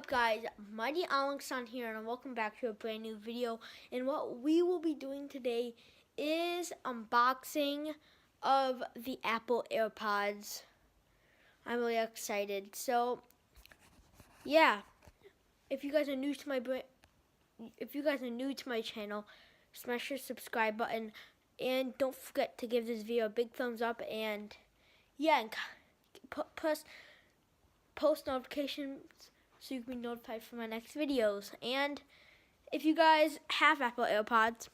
up, guys? Mighty Alex here, and welcome back to a brand new video. And what we will be doing today is unboxing of the Apple AirPods. I'm really excited. So, yeah, if you guys are new to my channel, smash your subscribe button, and don't forget to give this video a big thumbs up. And yeah, and press post notifications so you can be notified for my next videos. And if you guys have Apple AirPods,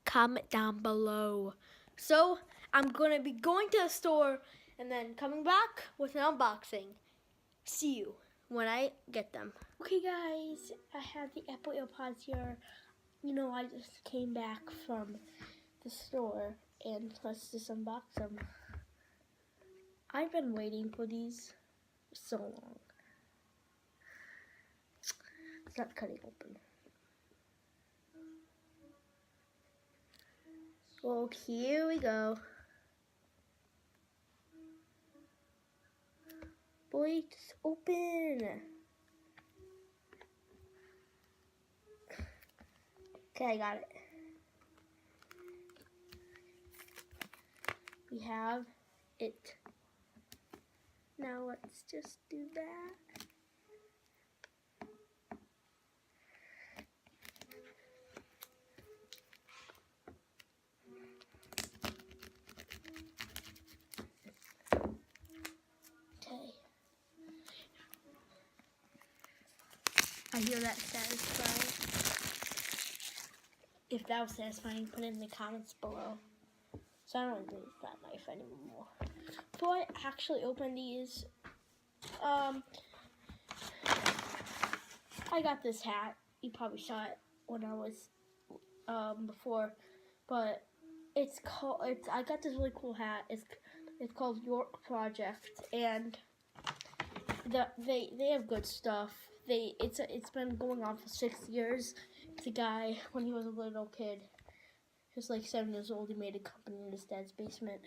comment down below. So I'm gonna be going to the store and then coming back with an unboxing. See you when I get them. Okay guys, I have the Apple AirPods here. You know, I just came back from the store and let's just unbox them. I've been waiting for these so long. It's not cutting open. Well, here we go. Boy, it's open. Okay, I got it. We have it. Now let's just do that. I hear that satisfying. If that was satisfying, put it in the comments below. So I don't use that knife anymore. Before I actually open these, I got this hat. You probably saw it when I was before, but I got this really cool hat. It's called York Project, and they have good stuff. It's been going on for 6 years. It's a guy, when he was a little kid, he was like 7 years old, he made a company in his dad's basement.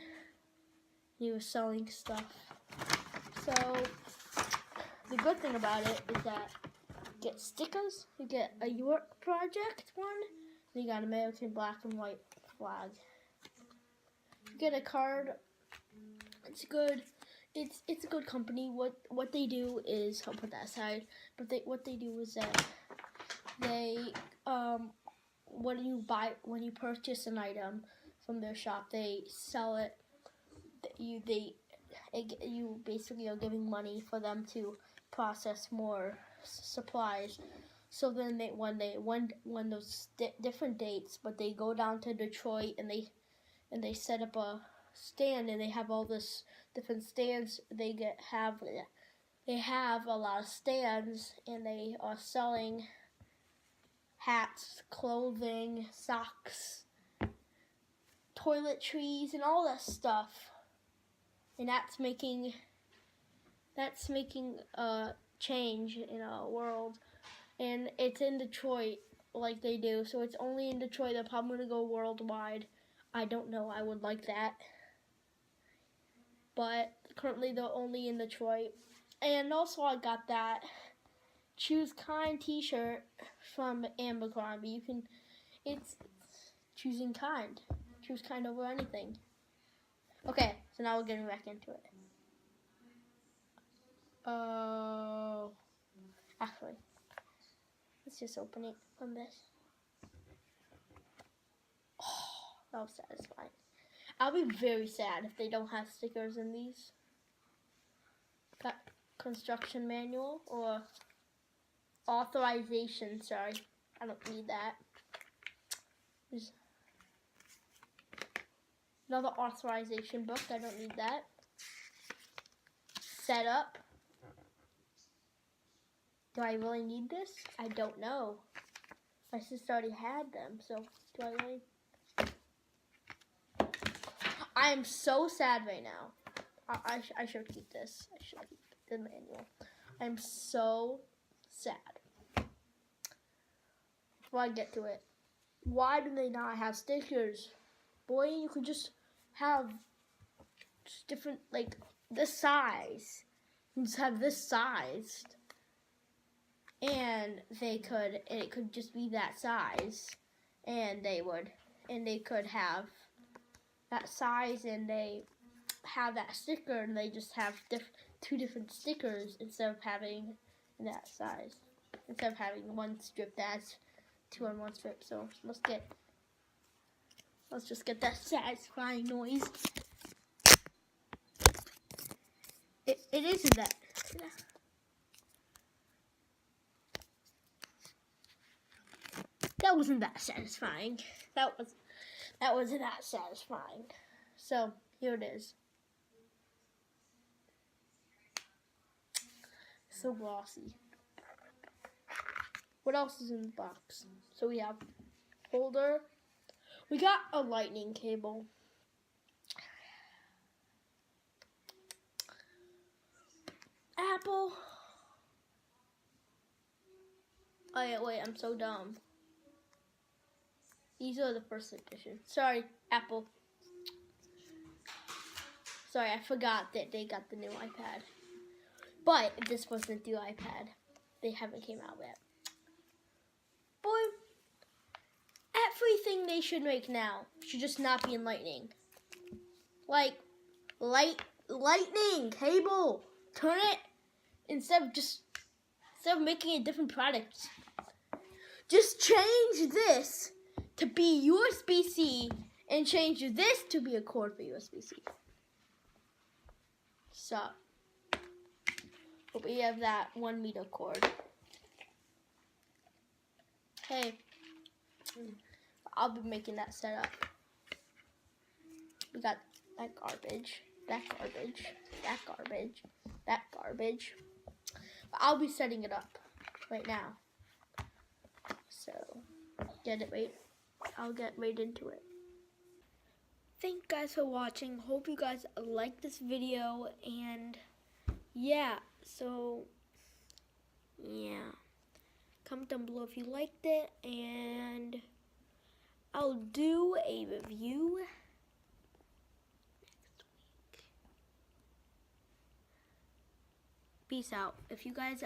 He was selling stuff. So the good thing about it is that you get stickers, you get a York Project one, and you got American black and white flag. You get a card. It's good. It's a good company. What they do is, I'll put that aside. But what they do is that they when you purchase an item from their shop, they sell it. You basically are giving money for them to process more supplies. So then when those different dates, but they go down to Detroit and they set up a stand, and they have all this different stands. They have a lot of stands, and they are selling hats, clothing, socks, toiletries, and all that stuff. And that's making a change in our world. And it's in Detroit, like they do. So it's only in Detroit. They're probably gonna go worldwide. I don't know. I would like that. But currently they're only in Detroit. And also I got that Choose Kind t-shirt from Abercrombie. It's choosing kind. Choose kind over anything. Okay, so now we're getting back into it. Actually, let's just open it from this. Oh, that was satisfying. I'll be very sad if they don't have stickers in these. Got construction manual or authorization, sorry. I don't need that. There's another authorization book, I don't need that. Setup. Do I really need this? I don't know. My sister already had them, so do I really? I am so sad right now. I should keep this. I should keep the manual. I'm so sad. Before I get to it, why do they not have stickers? Boy, you could just have different, like this size. You just have this size. and it could just be that size, and they could have that size, and they have that sticker, and they just have two different stickers instead of having that size, instead of having one strip that's two on one strip. So let's just get that satisfying noise. It isn't that. That wasn't that satisfying. That wasn't that satisfying. So here it is. So glossy. What else is in the box? So we have holder. We got a lightning cable. Apple. Oh yeah, wait, I'm so dumb. These are the first edition. Sorry, Apple. Sorry, I forgot that they got the new iPad. But this wasn't the iPad. They haven't came out yet. Boy, everything they should make now should just not be in lightning. Like, lightning cable. Turn it instead of making a different product. Just change this to be USB-C and change this to be a cord for USB-C. So, but we have that 1 meter cord. Hey, I'll be making that setup. We got that garbage, that garbage, that garbage, that garbage. But I'll be setting it up right now. So, I'll get right into it. Thank you guys for watching. Hope you guys like this video, and yeah, so yeah, comment down below if you liked it, and I'll do a review next week. Peace out. If you guys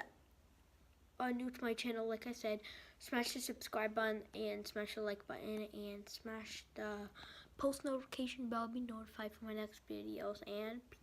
are new to my channel, like I said, smash the subscribe button and smash the like button and smash the post notification bell to be notified for my next videos, and peace.